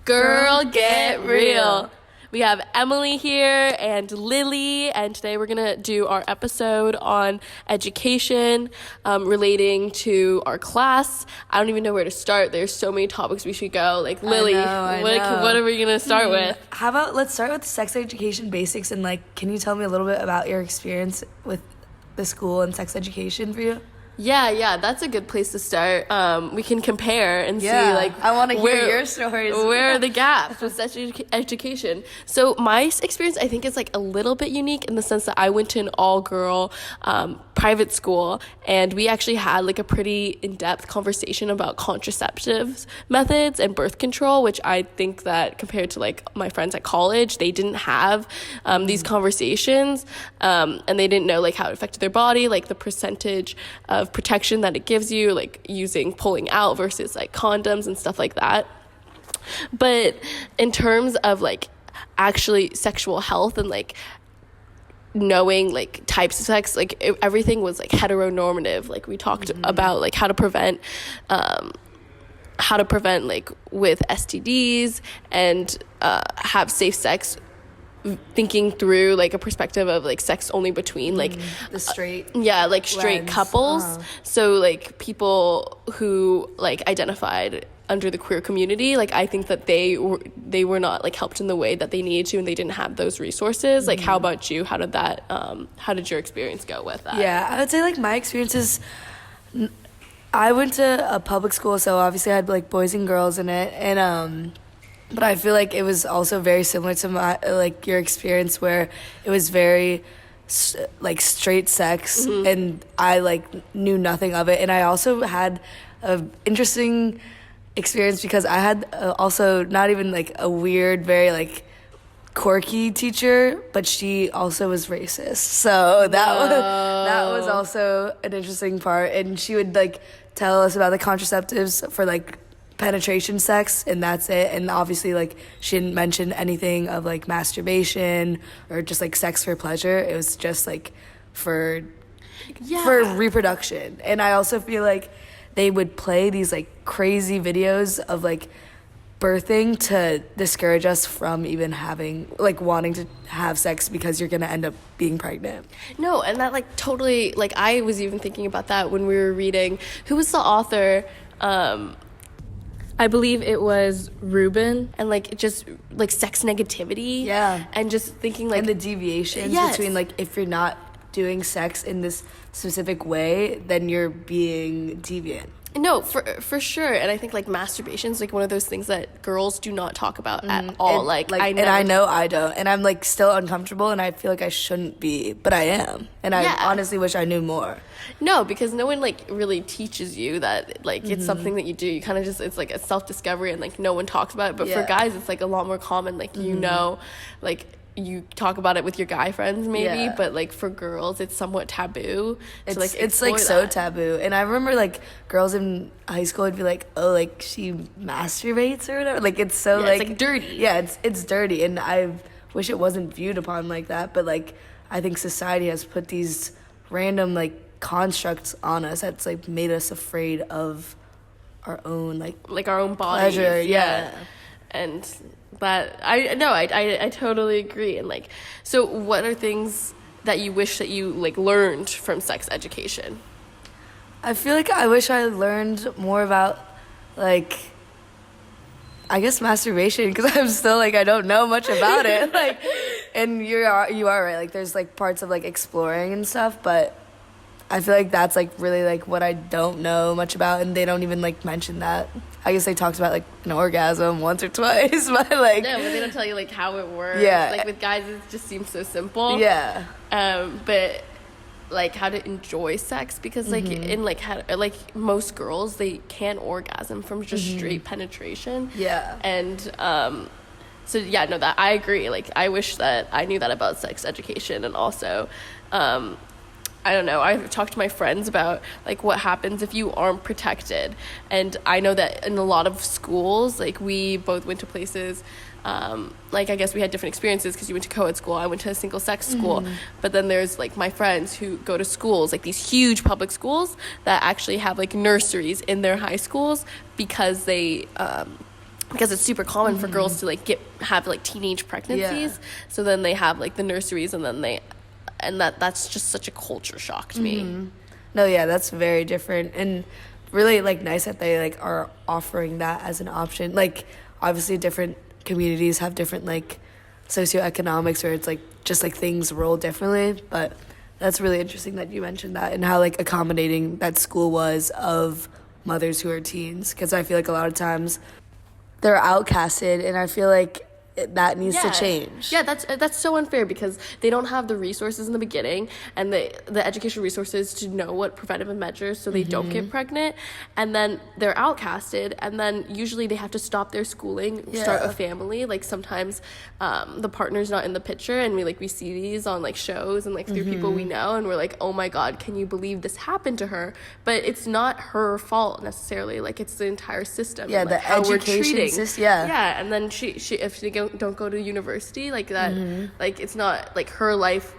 Girl, get real. We have Emily here and Lily, and today we're going to do our episode on education relating to our class. I don't even know where to start. There's so many topics we should go. Like, Lily, what are we going to start with? How about let's start with sex education basics, and can you tell me a little bit about your experience with the school and sex education for you? Yeah, that's a good place to start. We can compare and see, I want to hear your stories. Where are the gaps with sex education? So my experience, I think, is a little bit unique in the sense that I went to an all-girl private school, and we actually had a pretty in-depth conversation about contraceptives methods and birth control, which I think that compared to my friends at college, they didn't have these conversations, and they didn't know how it affected their body, the percentage of protection that it gives you, using pulling out versus condoms and stuff like that. But in terms of actually sexual health and knowing types of sex, everything was heteronormative. We talked about how to prevent with STDs and have safe sex, thinking through a perspective of sex only between the straight straight lens. couples. So people who identified under the queer community, I think that they were not helped in the way that they needed to, and they didn't have those resources. How about you? How did your experience go with that? Yeah, I would say my experience is, I went to a public school, so obviously I had boys and girls in it, and but I feel it was also very similar to my your experience, where it was very straight sex, and I knew nothing of it. And I also had a interesting experience because I had also not even a weird, very quirky teacher, but she also was racist. So that was also an interesting part, and she would tell us about the contraceptives for penetration sex, and that's it. And obviously she didn't mention anything of masturbation or just sex for pleasure. It was just for reproduction. And I also feel they would play these crazy videos of birthing to discourage us from even having wanting to have sex because you're gonna end up being pregnant. No, and that totally I was even thinking about that when we were reading. Who was the author? I believe it was Rubin, and just sex negativity. Yeah. And just thinking and the deviations between if you're not doing sex in this specific way, then you're being deviant. No, for sure. And I think masturbation is one of those things that girls do not talk about at all. And I know I don't, and I'm still uncomfortable, and I feel I shouldn't be, but I am, and I honestly wish I knew more. No, because no one really teaches you that it's something that you do. You kind of just, it's a self-discovery, and no one talks about it. But for guys, it's a lot more common. You talk about it with your guy friends maybe, but for girls it's somewhat taboo. It's so taboo. And I remember girls in high school would be oh, she masturbates or whatever. It's so it's dirty. Yeah, it's dirty, and I wish it wasn't viewed upon like that. But I think society has put these random constructs on us that's made us afraid of our own our own bodies. Pleasure. Yeah. And but I totally agree. And so what are things that you wish that you learned from sex education? I feel I wish I learned more about I guess masturbation, because I'm still I don't know much about it. And you are right, there's parts of exploring and stuff, but I feel that's really what I don't know much about, and they don't even mention that. I guess they talked about an orgasm once or twice, but no, but they don't tell you how it works. Yeah, with guys it just seems so simple. Yeah. But how to enjoy sex, because in how, most girls, they can't orgasm from just straight penetration. Yeah. And so that I agree. I wish that I knew that about sex education. And also I don't know, I've talked to my friends about what happens if you aren't protected. And I know that in a lot of schools, we both went to places, I guess we had different experiences because you went to co-ed school, I went to a single sex school, but then there's my friends who go to schools, these huge public schools that actually have nurseries in their high schools, because they because it's super common for girls to like have like teenage pregnancies. So then they have like the nurseries, and then that's just such a culture shock to me. No, yeah, that's very different, and really like nice that they like are offering that as an option. Like obviously different communities have different like socioeconomics, where it's like just like things roll differently, but that's really interesting that you mentioned that and how like accommodating that school was of mothers who are teens, because I feel like a lot of times they're outcasted, and I feel like that needs to change. Yeah, that's so unfair, because they don't have the resources in the beginning and the educational resources to know what preventative measures so they don't get pregnant, and then they're outcasted, and then usually they have to stop their schooling, start a family. Like sometimes the partner's not in the picture, and we see these on like shows and like through people we know, and we're like, oh my god, can you believe this happened to her? But it's not her fault necessarily. Like it's the entire system. Yeah, and, like, the how education system. Yeah, and then she if they don't go to university like that, like it's not like her life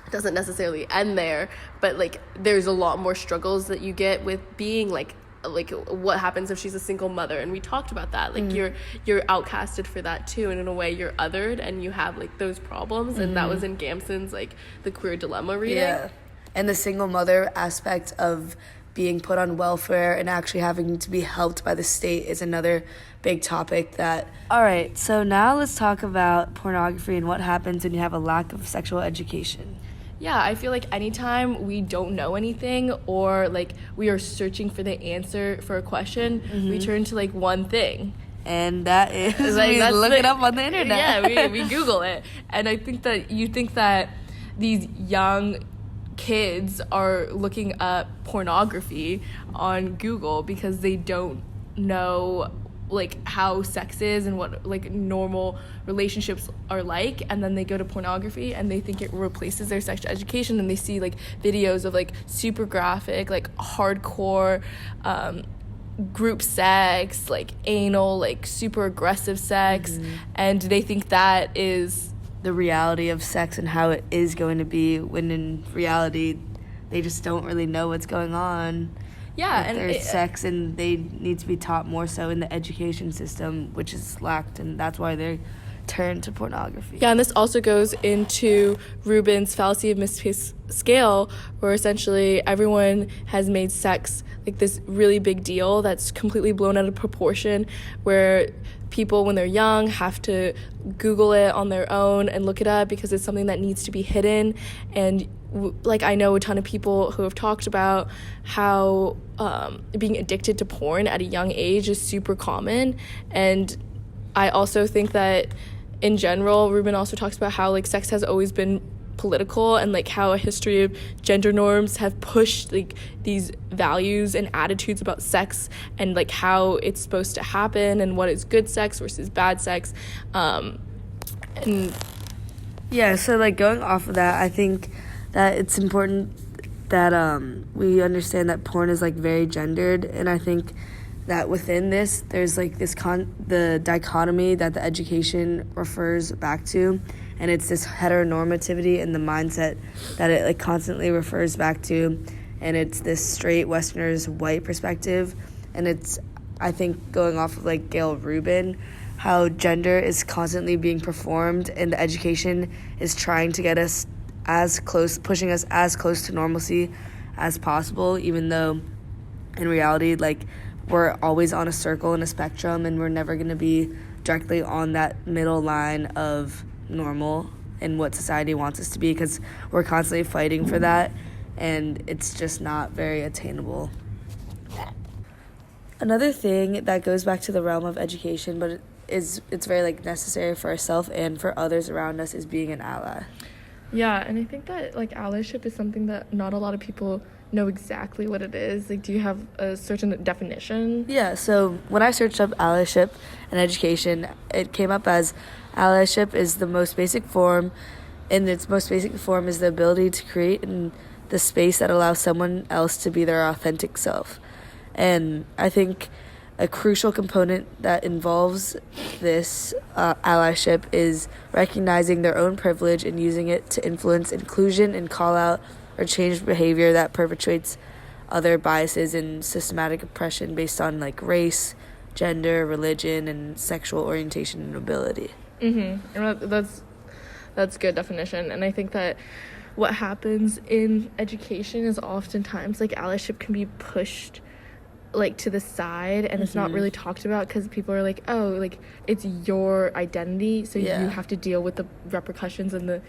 doesn't necessarily end there, but like there's a lot more struggles that you get with being like what happens if she's a single mother, and we talked about that, like you're outcasted for that too, and in a way you're othered, and you have like those problems, and that was in Gamson's like the queer dilemma reading. And the single mother aspect of being put on welfare and actually having to be helped by the state is another big topic that... All right, so now let's talk about pornography and what happens when you have a lack of sexual education. Yeah, I feel like anytime we don't know anything, or like we are searching for the answer for a question, we turn to like one thing. And that is like, we look it up on the internet. Yeah, we Google it. And I think that you think that these young kids are looking up pornography on Google because they don't know like how sex is and what like normal relationships are like, and then they go to pornography and they think it replaces their sex education, and they see like videos of like super graphic, like hardcore group sex, like anal, like super aggressive sex, and they think that is the reality of sex and how it is going to be, when in reality they just don't really know what's going on. Yeah, and there's sex, and they need to be taught more so in the education system, which is lacked, and that's why they turn to pornography. Yeah, and this also goes into Rubin's fallacy of misplaced scale, where essentially everyone has made sex like this really big deal that's completely blown out of proportion, where people when they're young have to Google it on their own and look it up because it's something that needs to be hidden. And like I know a ton of people who have talked about how being addicted to porn at a young age is super common. And I also think that in general, Rubin also talks about how like sex has always been political, and like how a history of gender norms have pushed like these values and attitudes about sex, and like how it's supposed to happen, and what is good sex versus bad sex. And yeah, so like going off of that, I think that it's important that we understand that porn is like very gendered, and I think that within this there's like this the dichotomy that the education refers back to, and it's this heteronormativity and the mindset that it like constantly refers back to, and it's this straight Westerners white perspective. And it's, I think, going off of like Gail Rubin, how gender is constantly being performed, and the education is trying to get us pushing us as close to normalcy as possible, even though in reality like we're always on a circle and a spectrum, and we're never going to be directly on that middle line of normal and what society wants us to be, because we're constantly fighting for that, and it's just not very attainable. Another thing that goes back to the realm of education, but it's very like necessary for ourselves and for others around us, is being an ally. Yeah, and I think that like allyship is something that not a lot of people know exactly what it is. Like, do you have a certain definition? Yeah, so when I searched up allyship and education, it came up as allyship is the most basic form. In its most basic form is the ability to create in the space that allows someone else to be their authentic self. And I think a crucial component that involves this allyship is recognizing their own privilege and using it to influence inclusion and call out or change behavior that perpetuates other biases and systematic oppression based on like race, gender, religion, and sexual orientation and ability. And that's good definition. And I think that what happens in education is oftentimes like allyship can be pushed like to the side, and it's not really talked about because people are like, oh, like it's your identity, so you have to deal with the repercussions and the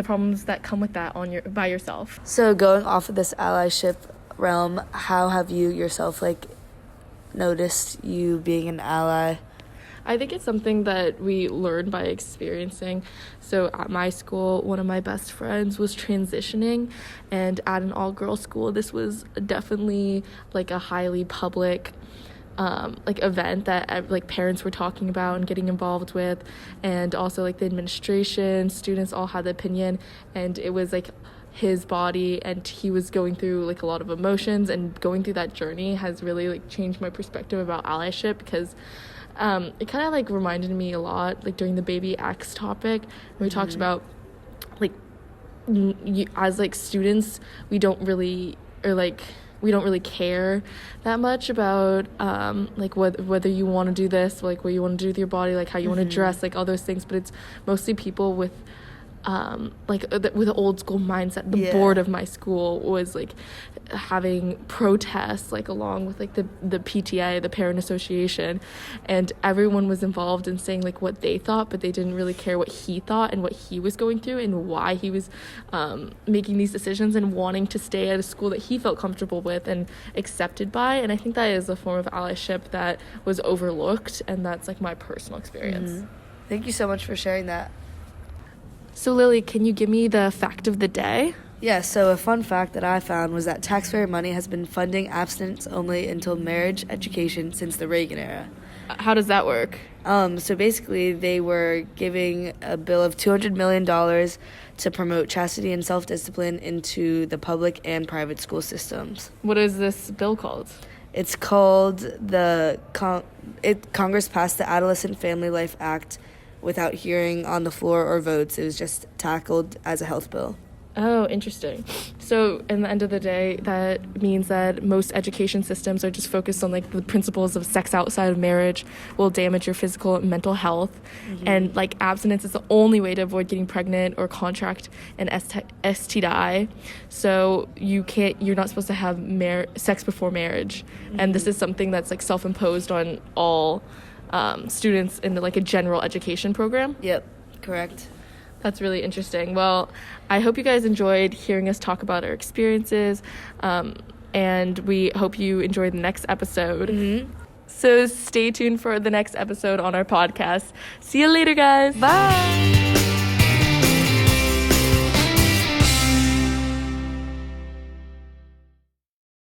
problems that come with that by yourself. So going off of this allyship realm, how have you yourself like noticed you being an ally? I think it's something that we learn by experiencing. So at my school, one of my best friends was transitioning, and at an all-girls school, this was definitely like a highly public like event that like parents were talking about and getting involved with, and also like the administration, students all had the opinion, and it was like his body, and he was going through like a lot of emotions, and going through that journey has really like changed my perspective about allyship, because it kind of like reminded me a lot like during the baby X topic when we talked about like as like students we don't really care that much about like whether you want to do this, like what you want to do with your body, like how you want to dress, like all those things, but it's mostly people with with an old school mindset. The board of my school was like having protests like along with like the PTA, the parent association, and everyone was involved in saying like what they thought, but they didn't really care what he thought and what he was going through and why he was making these decisions and wanting to stay at a school that he felt comfortable with and accepted by. And I think that is a form of allyship that was overlooked, and that's like my personal experience. Thank you so much for sharing that. So Lily, can you give me the fact of the day? Yeah, so a fun fact that I found was that taxpayer money has been funding abstinence only until marriage education since the Reagan era. How does that work? So basically they were giving a bill of $200 million to promote chastity and self-discipline into the public and private school systems. What is this bill called? It's called Congress passed the Adolescent Family Life Act without hearing on the floor or votes. It was just tackled as a health bill. Oh, interesting. So in the end of the day, that means that most education systems are just focused on like the principles of sex outside of marriage will damage your physical and mental health. And like abstinence is the only way to avoid getting pregnant or contract an STI. So you're not supposed to have sex before marriage. And this is something that's like self-imposed on all students in like a general education program. Yep, correct. That's really interesting. Well, I hope you guys enjoyed hearing us talk about our experiences, and we hope you enjoy the next episode. So stay tuned for the next episode on our podcast. See you later, guys. Bye.